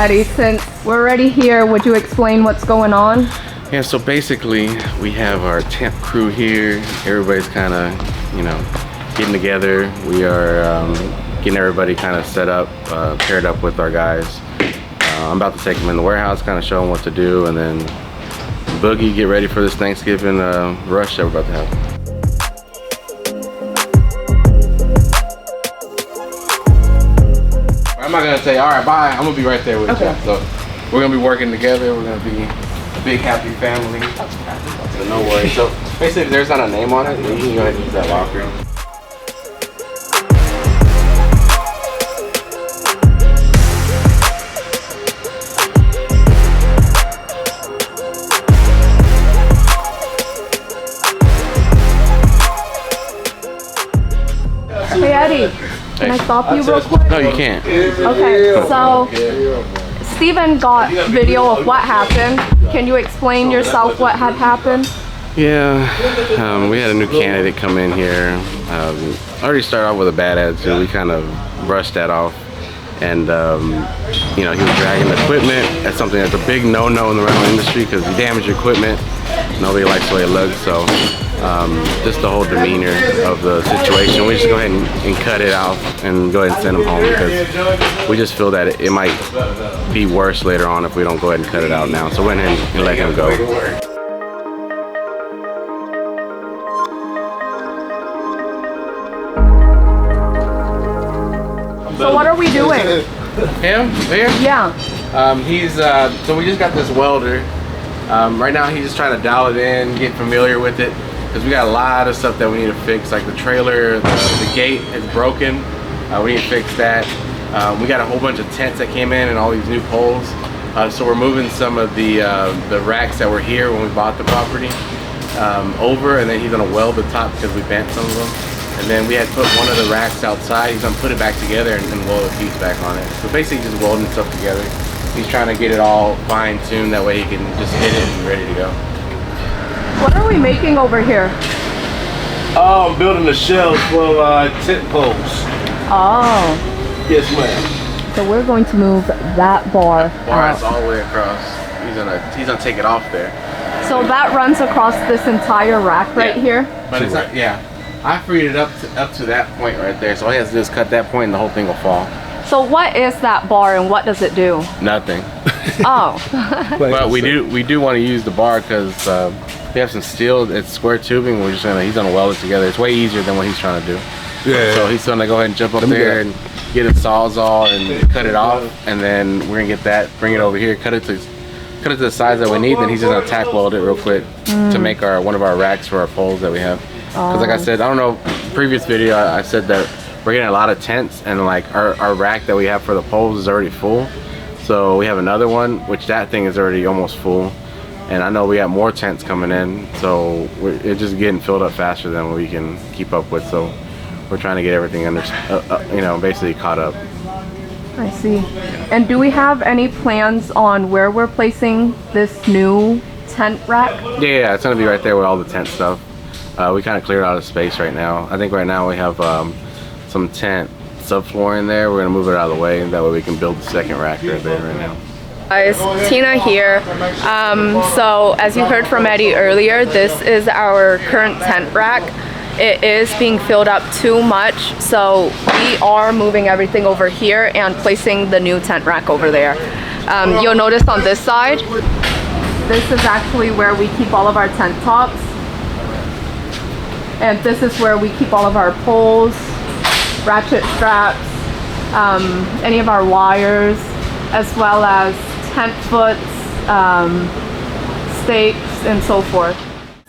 Eddie, since we're already here, would you explain what's going on? Yeah, so basically we have our tent crew here. Everybody's kind of, you know, getting together. We are getting everybody kind of set up, paired up with our guys. I'm about to take them in the warehouse, kind of show them what to do, and then boogie, get ready for this Thanksgiving rush that we're about to have. I'm not gonna say, all right, bye. I'm gonna be right there with you. So we're gonna be working together. We're gonna be a big happy family. So no worries. So basically, if there's not a name on it, then you can go ahead and use that locker. Hey Eddie, can I stop you real quick? No, you can't. Okay, so Steven got video of what happened. Can you explain yourself what had happened? Yeah, we had a new candidate come in here. Already started off with a bad attitude. We kind of brushed that off. And, you know, he was dragging the equipment. That's something that's a big no-no in the rental industry because you damage your equipment. Nobody likes the way it looks. So just the whole demeanor of the situation, we just go ahead and cut it out and go ahead and send him home because we just feel that it might be worse later on if we don't go ahead and cut it out now. So we went ahead and let him go. So what are we doing? Him? Here? Yeah. He's, so we just got this welder. Right now he's just trying to dial it in, get familiar with it. Because we got a lot of stuff that we need to fix, like the trailer, the gate is broken. We need to fix that. We got a whole bunch of tents that came in and all these new poles. So we're moving some of the racks that were here when we bought the property over, and then he's gonna weld the top because we bent some of them. And then we had put one of the racks outside. He's gonna put it back together and weld a piece back on it. So basically just welding stuff together. He's trying to get it all fine-tuned, that way he can just hit it and be ready to go. What are we making over here? Oh, I'm building the shelves for tent poles. Oh. Yes, ma'am. So we're going to move that bar Bar is all the way across. He's gonna take it off there. So that runs across this entire rack right here? But it's not, yeah. I freed it up to that point right there. So all he has to do is cut that point and the whole thing will fall. So what is that bar and what does it do? Nothing. Oh. But we do want to use the bar because we have some steel. It's square tubing. He's gonna weld it together. It's way easier than what he's trying to do. Yeah. So he's gonna go ahead and jump up there and get a sawzall and cut it off, and then we're gonna get that, bring it over here, cut it to the size that we need. Then he's just gonna tack weld it real quick to make one of our racks for our poles that we have. Because like I said, I don't know, previous video I said that we're getting a lot of tents, and like our rack that we have for the poles is already full. So we have another one, which that thing is already almost full. And I know we have more tents coming in, so it's just getting filled up faster than we can keep up with. So we're trying to get everything under, you know, basically caught up. I see. And do we have any plans on where we're placing this new tent rack? Yeah, it's gonna be right there with all the tent stuff. We kind of cleared out of space right now. I think right now we have some tent subfloor in there. We're gonna move it out of the way, and that way we can build the second rack right there right now. Guys, Tina here. So as you heard from Eddie earlier, this is our current tent rack. It is being filled up too much, so we are moving everything over here and placing the new tent rack over there. You'll notice on this side, this is actually where we keep all of our tent tops. And this is where we keep all of our poles, ratchet straps, any of our wires, as well as tent foots, stakes, and so forth.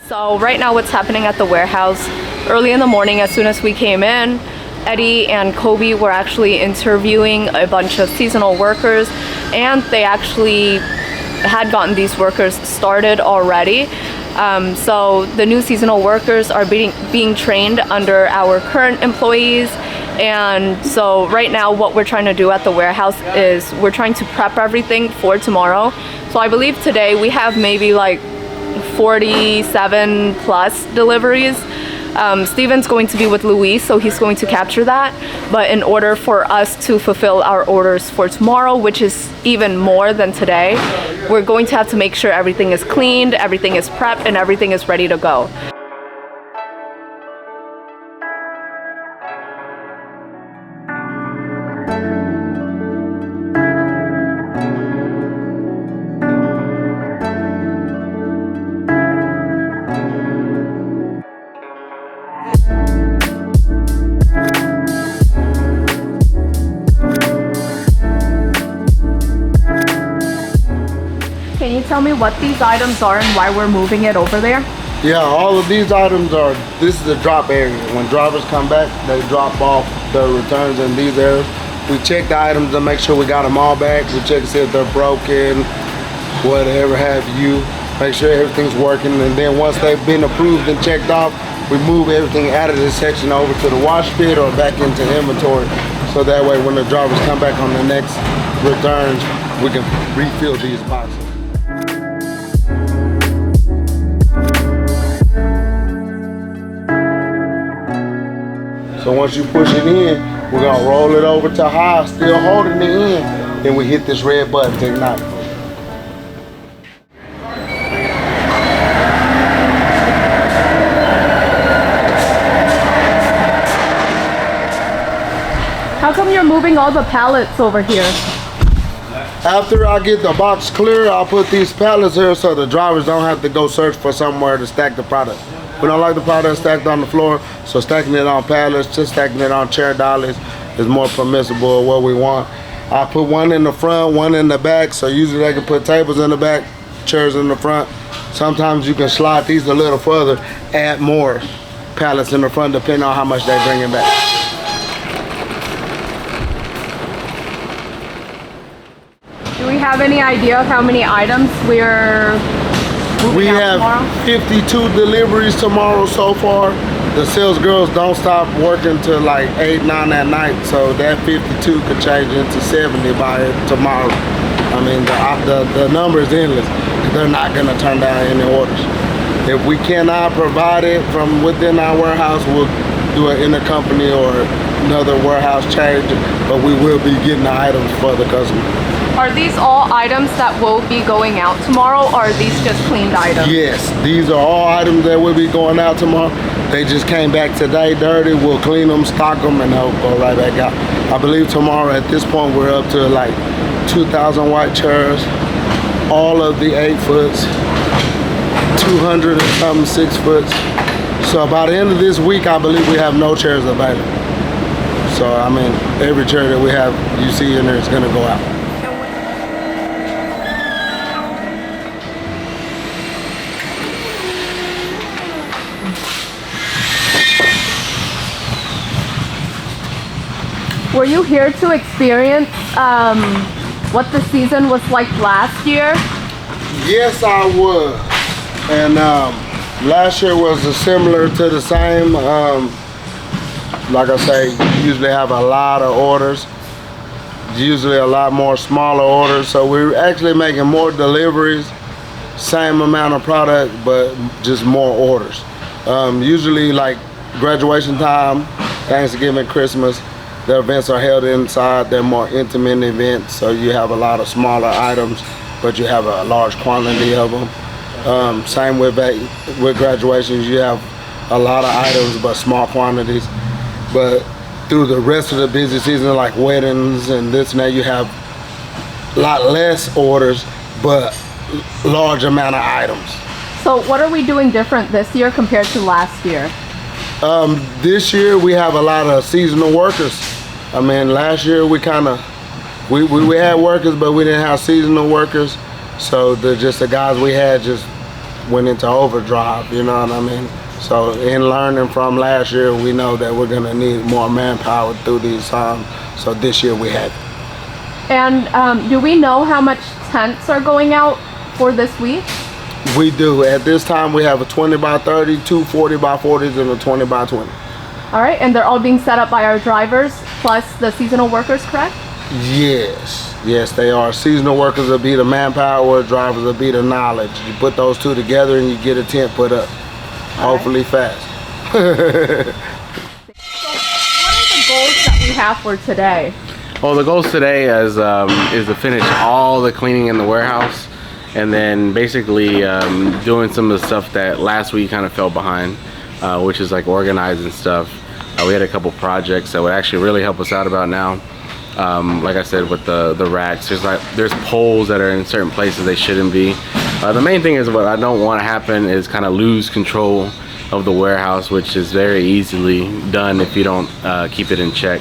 So right now what's happening at the warehouse, early in the morning as soon as we came in, Eddie and Kobe were actually interviewing a bunch of seasonal workers, and they actually had gotten these workers started already. So the new seasonal workers are being trained under our current employees. And so right now what we're trying to do at the warehouse is we're trying to prep everything for tomorrow. So I believe today we have maybe like 47 plus deliveries. Steven's going to be with Luis, so he's going to capture that. But in order for us to fulfill our orders for tomorrow, which is even more than today, we're going to have to make sure everything is cleaned, everything is prepped, and everything is ready to go. Can you tell me what these items are and why we're moving it over there? Yeah, all of these items are, this is the drop area. When drivers come back, they drop off the returns in these areas. We check the items to make sure we got them all back. We check to see if they're broken, whatever have you. Make sure everything's working. And then once they've been approved and checked off, we move everything out of this section over to the wash pit or back into inventory. So that way when the drivers come back on the next returns, we can refill these boxes. So once you push it in, we're gonna roll it over to high, still holding it in, then we hit this red button to ignite. How come you're moving all the pallets over here? After I get the box clear, I'll put these pallets here so the drivers don't have to go search for somewhere to stack the product. We don't like the product stacked on the floor, so stacking it on pallets, just stacking it on chair dollies is more permissible of what we want. I put one in the front, one in the back, so usually they can put tables in the back, chairs in the front. Sometimes you can slide these a little further, add more pallets in the front depending on how much they bring it back. Do we have any idea of how many items we're moving We out have tomorrow? 52 deliveries tomorrow so far. The sales girls don't stop working till like 8, 9 at night, so that 52 could change into 70 by tomorrow. I mean, the number is endless. They're not gonna turn down any orders. If we cannot provide it from within our warehouse, we'll do an intercompany or another warehouse change, but we will be getting the items for the customer. Are these all items that will be going out tomorrow, or are these just cleaned items? Yes, these are all items that will be going out tomorrow. They just came back today dirty. We'll clean them, stock them, and they'll go right back out. I believe tomorrow at this point we're up to like 2,000 white chairs, all of the 8 foots, 200 and something 6 foots. So by the end of this week, I believe we have no chairs available. So I mean, every chair that we have, you see in there, is gonna go out. Were you here to experience what the season was like last year? Yes, I was. And last year was similar to the same. Like I say, you usually have a lot of orders. Usually a lot more smaller orders. So we're actually making more deliveries, same amount of product, but just more orders. Usually like graduation time, Thanksgiving, Christmas, the events are held inside. They're more intimate events, so you have a lot of smaller items, but you have a large quantity of them. Same with graduations, you have a lot of items, but small quantities. But through the rest of the busy season, like weddings and this and that, you have a lot less orders, but large amount of items. So what are we doing different this year compared to last year? This year we have a lot of seasonal workers. I mean, last year we we had workers, but we didn't have seasonal workers. So the guys we had just went into overdrive, you know what I mean? So in learning from last year, we know that we're gonna need more manpower through these times. So this year we had it. And do we know how much tents are going out for this week? We do. At this time we have a 20 by 30, 2 40 by 40s, and a 20 by 20. All right, and they're all being set up by our drivers plus the seasonal workers, correct? Yes, they are. Seasonal workers will be the manpower, drivers will be the knowledge. You put those two together and you get a tent put up, hopefully fast. What are the goals that we have for today? Well, the goals today is to finish all the cleaning in the warehouse, and then basically doing some of the stuff that last week kind of fell behind, which is like organizing stuff. We had a couple projects that would actually really help us out about now. Like I said, with the racks, there's poles that are in certain places they shouldn't be. The main thing is, what I don't want to happen is kind of lose control of the warehouse, which is very easily done if you don't keep it in check.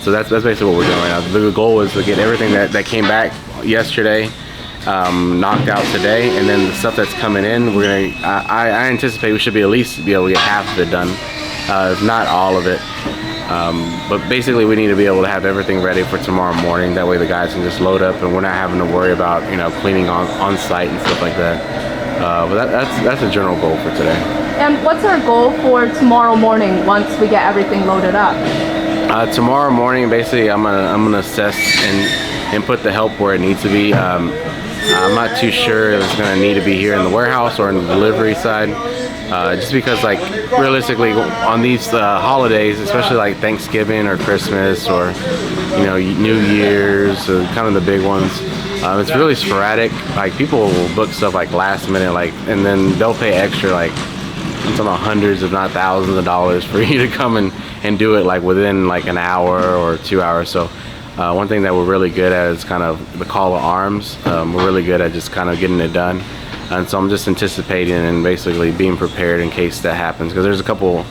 So that's basically what we're doing. The goal is to get everything that came back yesterday knocked out today, and then the stuff that's coming in, I anticipate we should be at least be able to get half of it done, if not all of it. But basically we need to be able to have everything ready for tomorrow morning. That way the guys can just load up and we're not having to worry about, cleaning on site and stuff like that. But that's a general goal for today. And what's our goal for tomorrow morning once we get everything loaded up? Tomorrow morning, basically, I'm gonna assess and put the help where it needs to be. I'm not too sure if it's gonna need to be here in the warehouse or in the delivery side. Just because, like, realistically, on these holidays, especially like Thanksgiving or Christmas or New Year's, kind of the big ones, it's really sporadic. Like, people will book stuff like last minute, and then they'll pay extra, like, I'm talking about hundreds, if not thousands of dollars for you to come and do it like within like an hour or 2 hours. So one thing that we're really good at is kind of the call to arms. We're really good at just kind of getting it done. And so I'm just anticipating and basically being prepared in case that happens, because there's a couple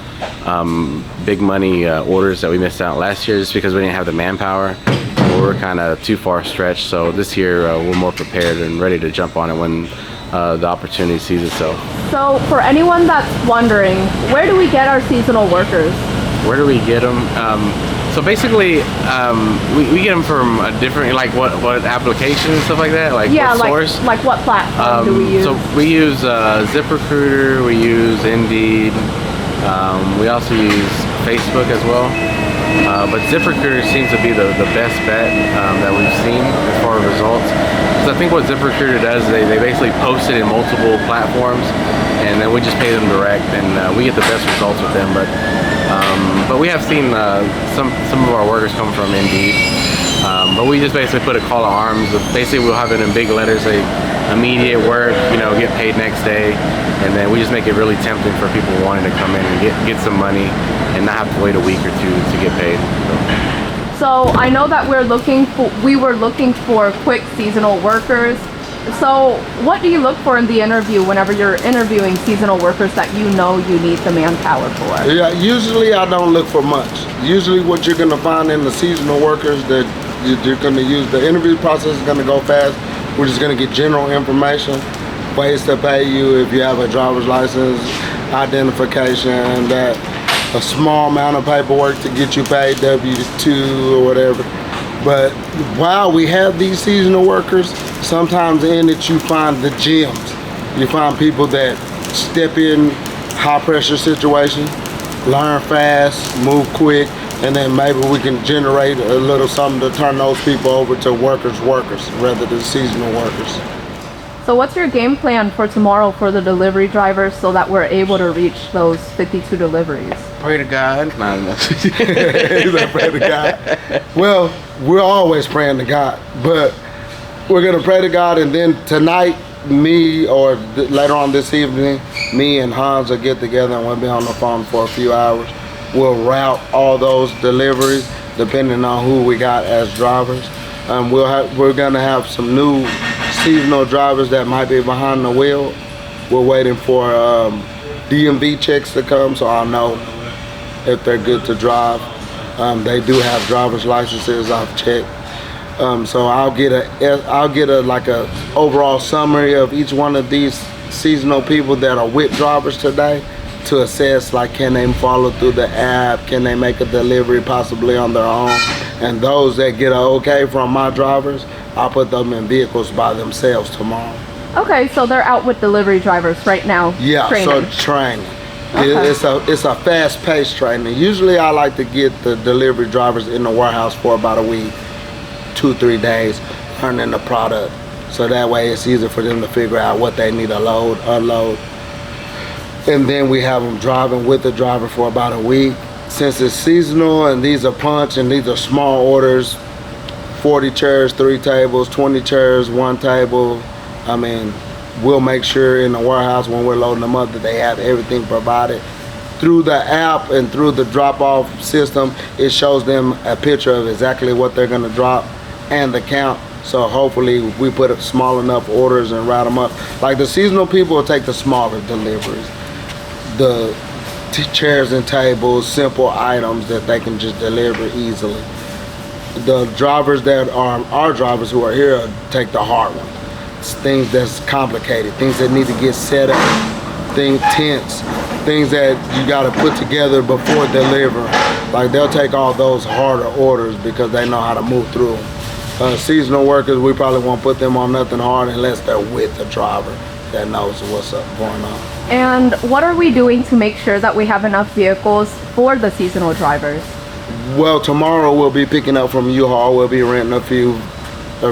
big money orders that we missed out last year just because we didn't have the manpower. We're kind of too far stretched. So this year we're more prepared and ready to jump on it when the opportunity sees itself. So for anyone that's wondering, where do we get our seasonal workers? Where do we get them? So basically, we get them from a different, like what applications and stuff like that? Like what source? Like what platform do we use? So we use ZipRecruiter, we use Indeed, we also use Facebook as well. But ZipRecruiter seems to be the best bet that we've seen as far as results. So I think what ZipRecruiter does is they basically post it in multiple platforms, and then we just pay them direct, and we get the best results with them. But we have seen some of our workers come from Indeed. But we just basically put a call to arms. Basically, we'll have it in big letters, say immediate work, get paid next day, and then we just make it really tempting for people wanting to come in and get some money and not have to wait a week or two to get paid. So I know that we were looking for quick seasonal workers. So what do you look for in the interview whenever you're interviewing seasonal workers that you need the manpower for? Yeah, usually I don't look for much. Usually what you're gonna find in the seasonal workers that you're gonna use, the interview process is gonna go fast. We're just gonna get general information, ways to pay you if you have a driver's license, identification, that a small amount of paperwork to get you paid, W-2 or whatever. But while we have these seasonal workers, sometimes in it you find the gems. You find people that step in high pressure situations, learn fast, move quick, and then maybe we can generate a little something to turn those people over to workers rather than seasonal workers. So what's your game plan for tomorrow for the delivery drivers so that we're able to reach those 52 deliveries? Pray to God. No. Pray to God. Well, we're always praying to God, but we're gonna pray to God, and then tonight, me or later on this evening, me and Hans will get together and we'll be on the phone for a few hours. We'll route all those deliveries depending on who we got as drivers. We're gonna have some new seasonal drivers that might be behind the wheel. We're waiting for DMV checks to come, so I'll know if they're good to drive. They do have driver's licenses, I've checked. So I'll get a overall summary of each one of these seasonal people that are with drivers today to assess, like, can they follow through the app, can they make a delivery possibly on their own, and those that get an okay from my drivers, I'll put them in vehicles by themselves tomorrow. Okay, so they're out with delivery drivers right now. Yeah, training. so training. Okay. It's a fast-paced training. Usually I like to get the delivery drivers in the warehouse for about a week, 2-3 days, learning the product. So that way it's easier for them to figure out what they need to load, unload. and then we have them driving with the driver for about a week. Since it's seasonal and these are punch and these are small orders, 40 chairs, 3 tables, 20 chairs, 1 table. I mean, we'll make sure in the warehouse when we're loading them up that they have everything provided. Through the app and through the drop-off system, it shows them a picture of exactly what they're gonna drop and the count. So hopefully we put up small enough orders and route them up. Like the seasonal people will take the smaller deliveries. The chairs and tables, simple items that they can just deliver easily. The drivers that are our drivers who are here take the hard one. It's things that's complicated, things that need to get set up, tents, things that you gotta put together before delivering. Like they'll take all those harder orders because they know how to move through them. Seasonal workers, we probably won't put them on nothing hard unless they're with the driver that knows what's up going on. And what are we doing to make sure that we have enough vehicles for the seasonal drivers? Well, tomorrow we'll be picking up from U-Haul. We'll be renting a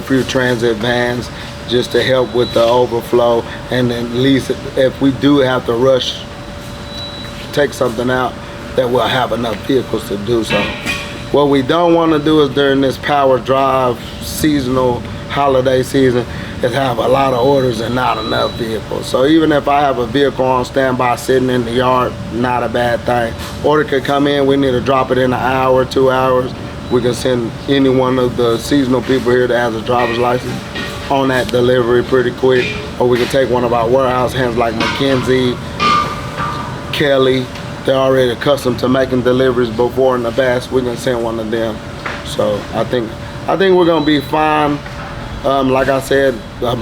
few transit vans just to help with the overflow, and at least if we do have to rush, take something out, that we'll have enough vehicles to do so. What we don't want to do is during this power drive seasonal holiday season is have a lot of orders and not enough vehicles. So even if I have a vehicle on standby sitting in the yard, not a bad thing. Order could come in, we need to drop it in an hour, 2 hours. We can send any one of the seasonal people here that has a driver's license on that delivery pretty quick. Or we can take one of our warehouse hands like Mackenzie, Kelly. They're already accustomed to making deliveries before in the past. We can send one of them. So I think we're gonna be fine. Like I said,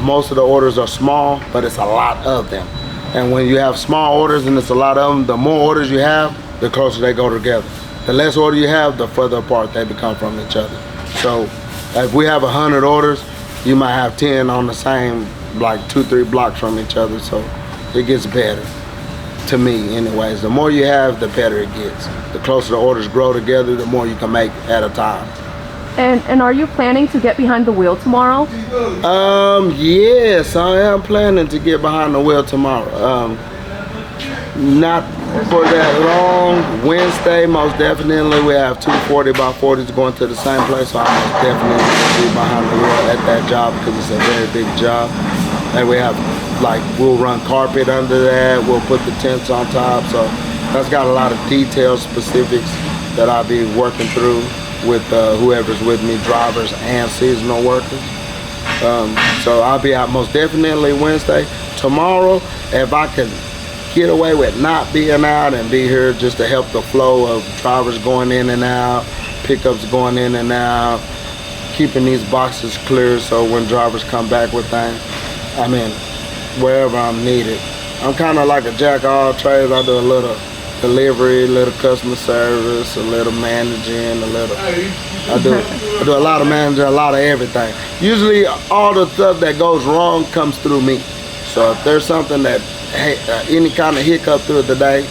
most of the orders are small, but it's a lot of them. And when you have small orders and it's a lot of them, the more orders you have, the closer they go together. The less order you have, the further apart they become from each other. So if we have 100 orders, you might have 10 on the same, like 2-3 blocks from each other. So it gets better, to me anyways. The more you have, the better it gets. The closer the orders grow together, the more you can make at a time. And are you planning to get behind the wheel tomorrow? Yes, I am planning to get behind the wheel tomorrow. Not for that long. Wednesday, most definitely, we have 2 40x40s going to the same place, so I'm most definitely going to be behind the wheel at that job because it's a very big job. And we have, like, we'll run carpet under that, we'll put the tents on top, so that's got a lot of details, specifics that I'll be working through with whoever's with me, drivers and seasonal workers. So I'll be out most definitely Wednesday. Tomorrow, if I can get away with not being out and be here just to help the flow of drivers going in and out, pickups going in and out, keeping these boxes clear so when drivers come back with things, I mean, wherever I'm needed. I'm kind of like a jack of all trades. I do a little delivery, a little customer service, a little managing, I do a lot of managing, a lot of everything. Usually all the stuff that goes wrong comes through me. So if there's something that, any kind of hiccup through the day,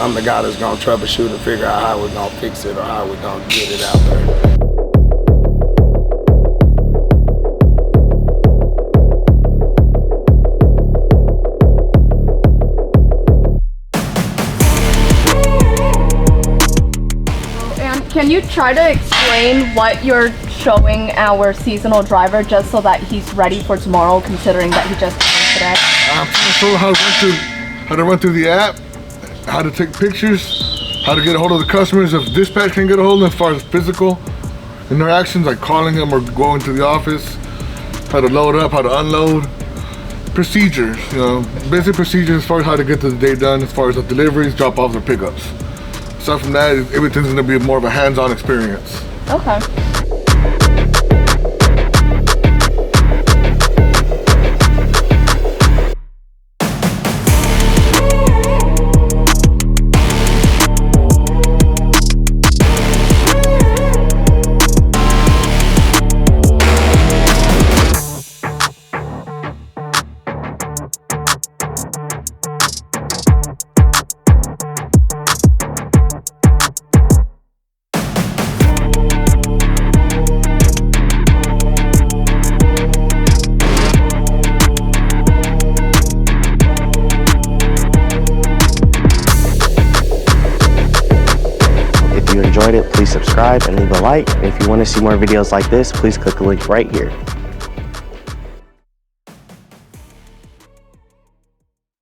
I'm the guy that's gonna troubleshoot and figure out how we're gonna fix it or how we're gonna get it out there. Can you try to explain what you're showing our seasonal driver just so that he's ready for tomorrow, considering that he just came today? I'm trying to show him how to run through the app, how to take pictures, how to get a hold of the customers if dispatch can get a hold of them as far as physical interactions, like calling them or going to the office, how to load up, how to unload, procedures, basic procedures as far as how to get the day done as far as the deliveries, drop-offs, or pickups. Aside from that, everything's gonna be more of a hands-on experience. Okay. enjoyed it, please subscribe and leave a like. And if you want to see more videos like this, please click the link right here.